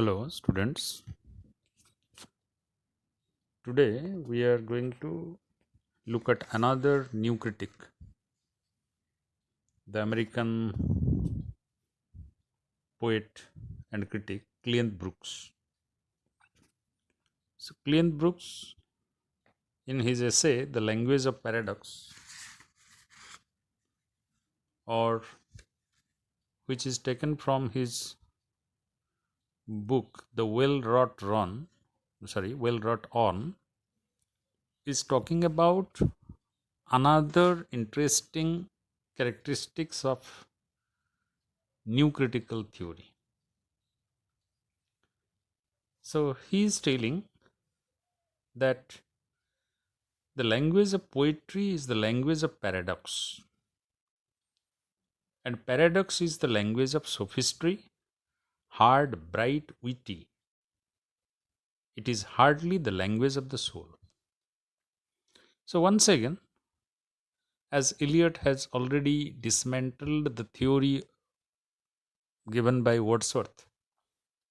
Hello, students. Today we are going to look at another new critic, the American poet and critic Cleanth Brooks. So, Cleanth Brooks, in his essay, The Language of Paradox, or which is taken from his book, The Well Wrought On, is talking about another interesting characteristics of new critical theory. So he is telling that the language of poetry is the language of paradox, and paradox is the language of sophistry, hard, bright, witty. It is hardly the language of the soul. So, once again, as Eliot has already dismantled the theory given by Wordsworth,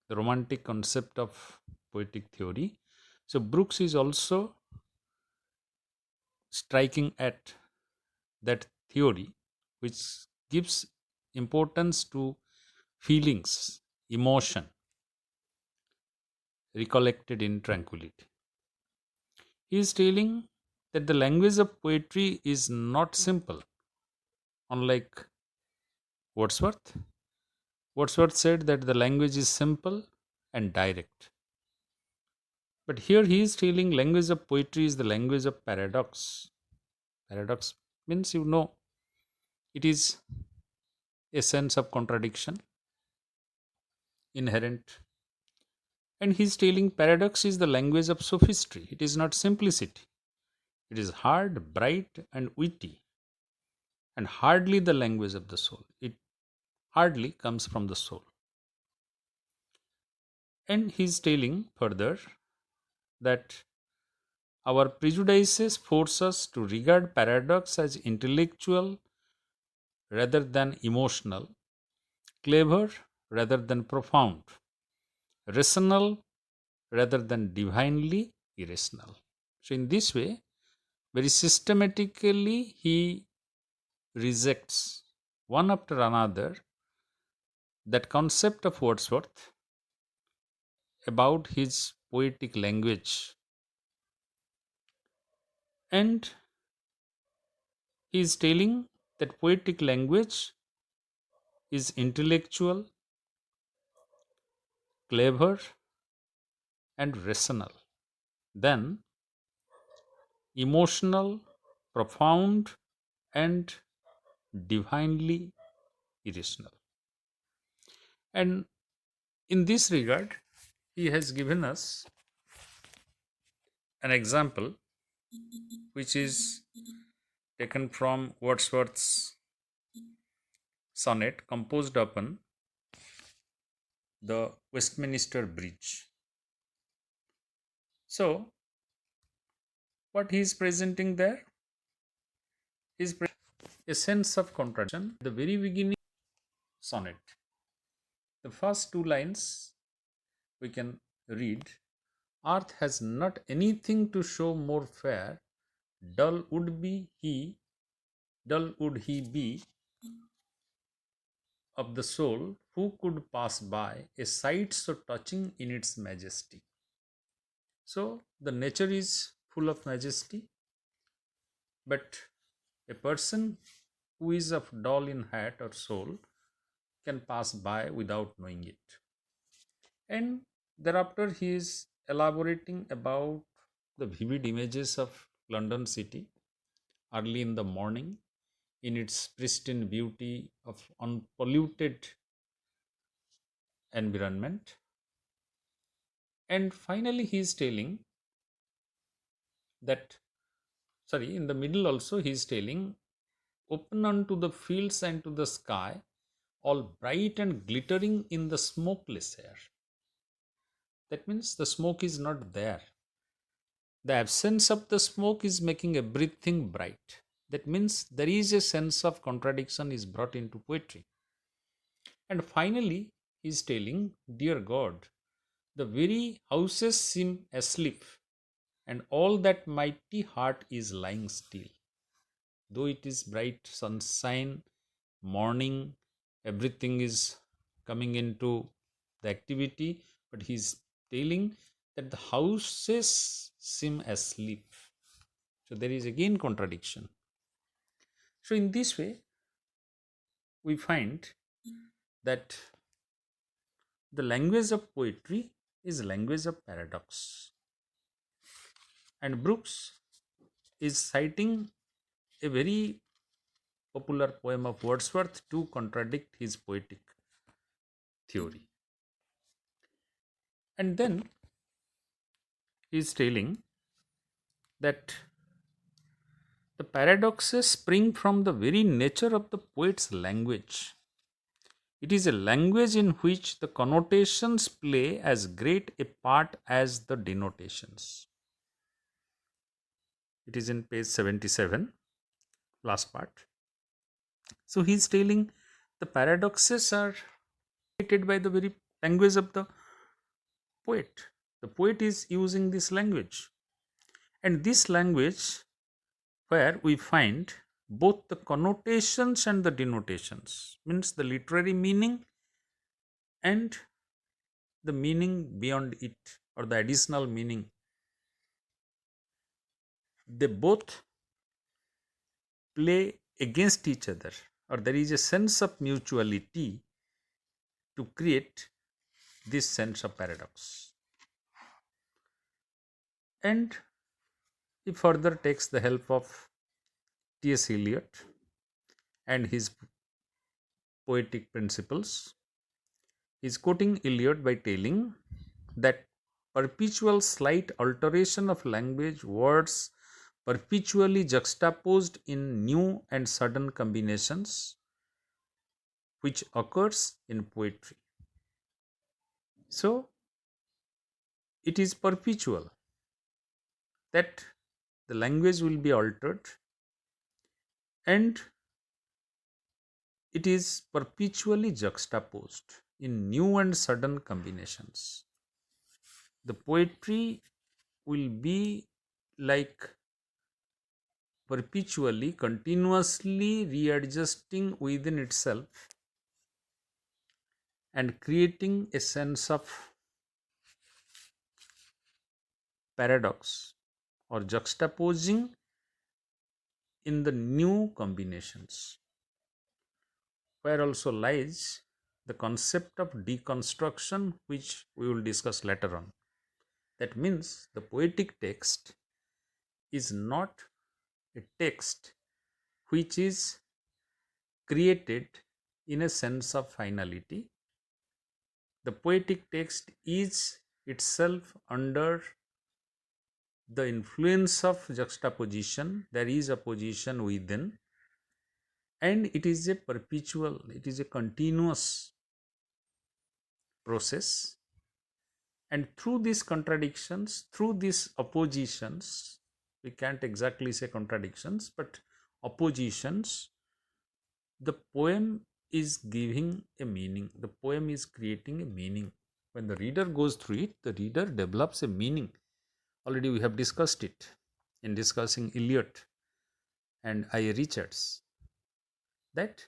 the romantic concept of poetic theory, so Brooks is also striking at that theory, which gives importance to feelings, emotion, recollected in tranquility. He is telling that the language of poetry is not simple, unlike Wordsworth. Wordsworth said that the language is simple and direct. But here he is telling language of poetry is the language of paradox. Paradox means it is a sense of contradiction inherent. And he is telling paradox is the language of sophistry. It is not simplicity. It is hard, bright, and witty, and hardly the language of the soul. It hardly comes from the soul. And he is telling further that our prejudices force us to regard paradox as intellectual rather than emotional, clever rather than profound, rational rather than divinely irrational. So, in this way, very systematically, he rejects one after another that concept of Wordsworth about his poetic language, and he is telling that poetic language is intellectual, clever, and rational, then emotional, profound, and divinely irrational. And in this regard, he has given us an example which is taken from Wordsworth's sonnet composed upon the Westminster Bridge. So, what he is presenting there is a sense of contradiction. At the very beginning sonnet, the first two lines we can read: Earth has not anything to show more fair, dull would he be of the soul, who could pass by a sight so touching in its majesty. So the nature is full of majesty, but a person who is of dull in heart or soul can pass by without knowing it. And thereafter he is elaborating about the vivid images of London city early in the morning in its pristine beauty of unpolluted environment. And finally, he is telling that, in the middle also, he is telling, open unto the fields and to the sky, all bright and glittering in the smokeless air. That means the smoke is not there. The absence of the smoke is making everything bright. That means there is a sense of contradiction is brought into poetry. And finally, he is telling, dear God, The very houses seem asleep, and all that mighty heart is lying still. Though it is bright sunshine, morning, everything is coming into the activity, but he's telling that the houses seem asleep. So there is again contradiction. So in this way, we find that the language of poetry is language of paradox. And Brooks is citing a very popular poem of Wordsworth to contradict his poetic theory. And then he is telling that the paradoxes spring from the very nature of the poet's language. It is a language in which the connotations play as great a part as the denotations. It is in page 77, last part. So he is telling the paradoxes are created by the very language of the poet. The poet is using this language. And this language, where we find both the connotations and the denotations, means the literary meaning and the meaning beyond it, or the additional meaning, they both play against each other, or there is a sense of mutuality to create this sense of paradox. And he further takes the help of T.S. Eliot and his poetic principles. He is quoting Eliot by telling that perpetual slight alteration of language, words perpetually juxtaposed in new and sudden combinations, which occurs in poetry. So, it is perpetual that the language will be altered, and it is perpetually juxtaposed in new and sudden combinations. The poetry will be like perpetually, continuously readjusting within itself and creating a sense of paradox or juxtaposing in the new combinations, where also lies the concept of deconstruction, which we will discuss later on. That means the poetic text is not a text which is created in a sense of finality. The poetic text is itself under the influence of juxtaposition. There is a position within, and it is a perpetual, it is a continuous process. And through these contradictions, through these oppositions, we can't exactly say contradictions, but oppositions, the poem is giving a meaning. The poem is creating a meaning. When the reader goes through it, the reader develops a meaning. Already we have discussed it in discussing Eliot and I. Richards, that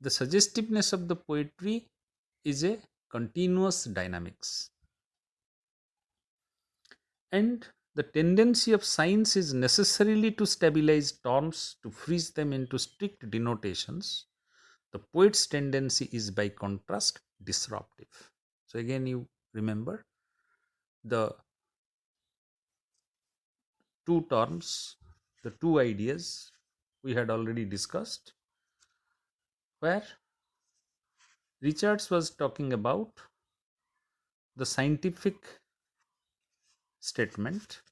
the suggestiveness of the poetry is a continuous dynamics. And the tendency of science is necessarily to stabilize terms, to freeze them into strict denotations. The poet's tendency is, by contrast, disruptive. So again, you remember the two terms, the two ideas we had already discussed, where Richards was talking about the scientific statement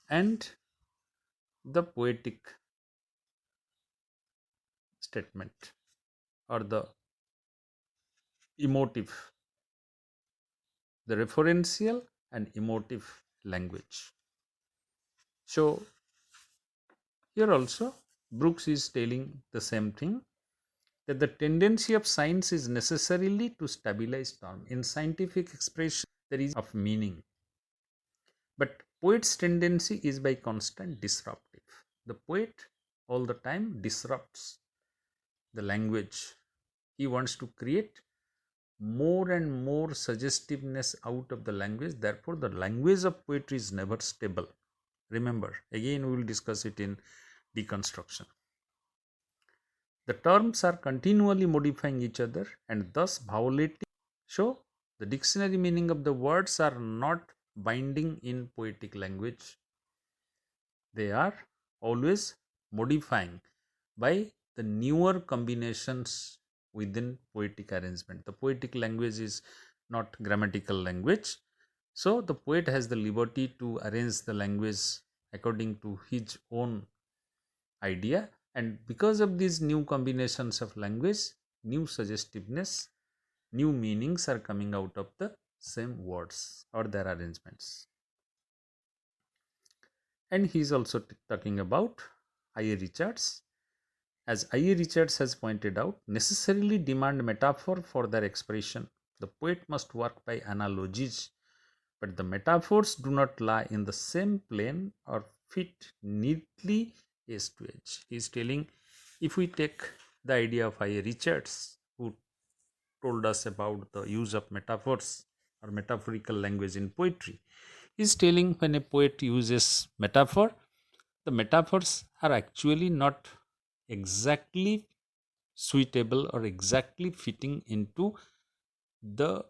and the poetic statement, or the emotive, the referential and emotive language. So here also Brooks is telling the same thing, that the tendency of science is necessarily to stabilize term. In scientific expression, there is of meaning. But poet's tendency is by constant disruptive. The poet all the time disrupts the language. He wants to create more and more suggestiveness out of the language. Therefore, the language of poetry is never stable. Remember, again, we will discuss it in deconstruction. The terms are continually modifying each other and thus violating. So, the dictionary meaning of the words are not binding in poetic language. They are always modifying by the newer combinations within poetic arrangement. The poetic language is not grammatical language. So, the poet has the liberty to arrange the language according to his own idea, and because of these new combinations of language, new suggestiveness, new meanings are coming out of the same words or their arrangements. And he is also talking about I.A. Richards. As I.A. Richards has pointed out, necessarily demand metaphor for their expression. The poet must work by analogies, but the metaphors do not lie in the same plane or fit neatly edge to edge. He is telling, if we take the idea of I.A. Richards, who told us about the use of metaphors or metaphorical language in poetry, he is telling when a poet uses metaphor, the metaphors are actually not exactly suitable or exactly fitting into the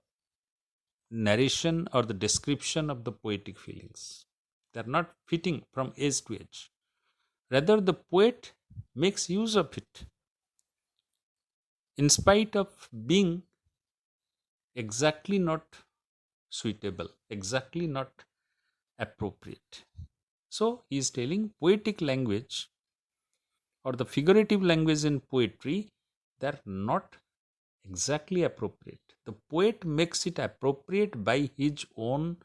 narration or the description of the poetic feelings. They are not fitting from edge to edge. Rather, the poet makes use of it in spite of being exactly not suitable, exactly not appropriate. So, he is telling poetic language or the figurative language in poetry, they are not exactly appropriate. The poet makes it appropriate by his own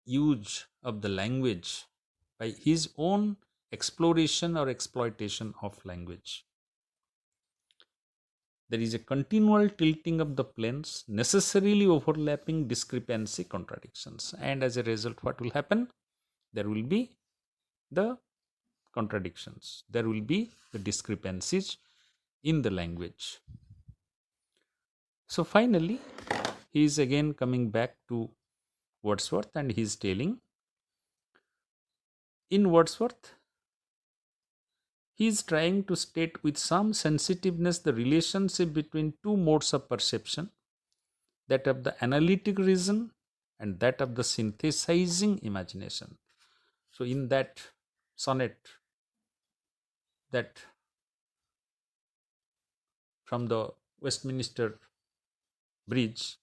use of the language, by his own exploration or exploitation of language. There is a continual tilting of the planes, necessarily overlapping discrepancy contradictions. And as a result, what will happen? There will be the contradictions. There will be the discrepancies in the language. So finally, he is again coming back to Wordsworth and he is telling, in Wordsworth, he is trying to state with some sensitiveness the relationship between two modes of perception, that of the analytic reason and that of the synthesizing imagination. So, in that sonnet, that from the Westminster Bridge,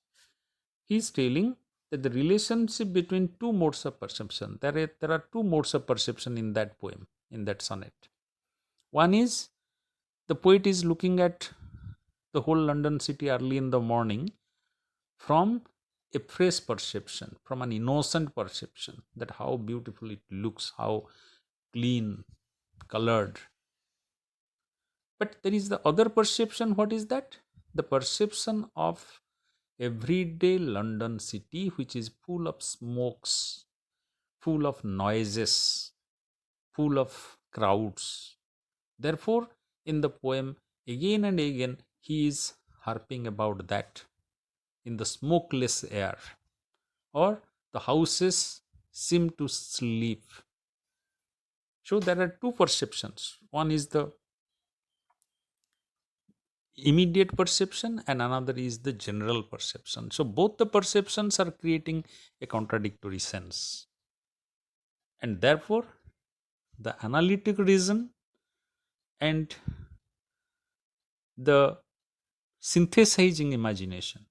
he is telling that the relationship between two modes of perception, there are two modes of perception in that poem, in that sonnet. One is the poet is looking at the whole London city early in the morning from a fresh perception, from an innocent perception, that how beautiful it looks, how clean, colored. But there is the other perception. What is that? The perception of everyday London city, which is full of smokes, full of noises, full of crowds. Therefore, in the poem, again and again, he is harping about that in the smokeless air, or the houses seem to sleep. So, there are two perceptions. One is the immediate perception and another is the general perception. So, both the perceptions are creating a contradictory sense. And therefore, the analytic reason and the synthesizing imagination,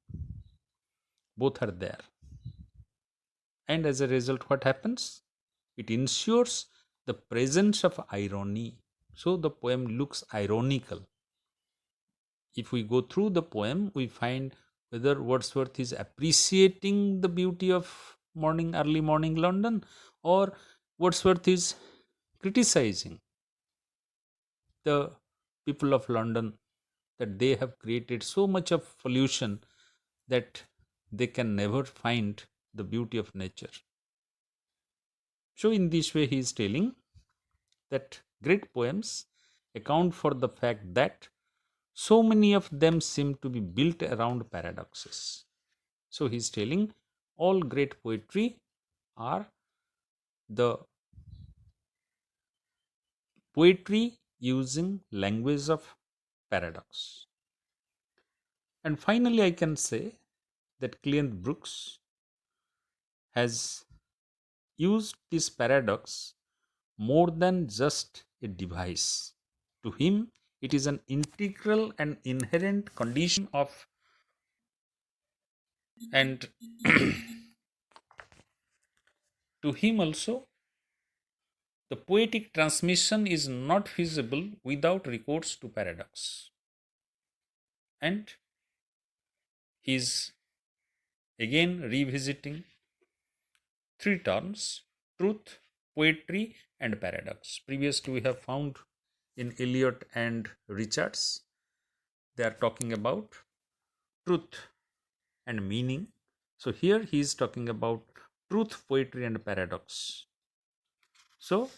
both are there. And as a result, what happens? It ensures the presence of irony. So the poem looks ironical. If we go through the poem, we find whether Wordsworth is appreciating the beauty of early morning London, or Wordsworth is criticizing the people of London, that they have created so much of pollution that they can never find the beauty of nature. So, in this way, he is telling that great poems account for the fact that so many of them seem to be built around paradoxes. So, he is telling all great poetry are the poetry using language of paradox. And finally, I can say that Cleanth Brooks has used this paradox more than just a device. To him, it is an integral and inherent condition of, and to him also, the poetic transmission is not feasible without recourse to paradox. And he is again revisiting three terms: truth, poetry, and paradox. Previously, we have found in Eliot and Richards, they are talking about truth and meaning. So, here he is talking about truth, poetry, and paradox. So,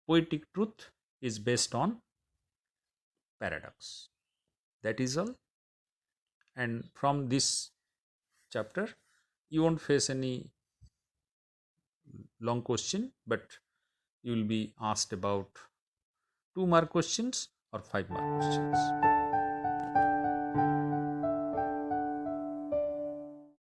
poetic truth is based on paradox. That is all. And from this chapter, you won't face any long question, but you will be asked about 2 mark questions or 5 mark questions.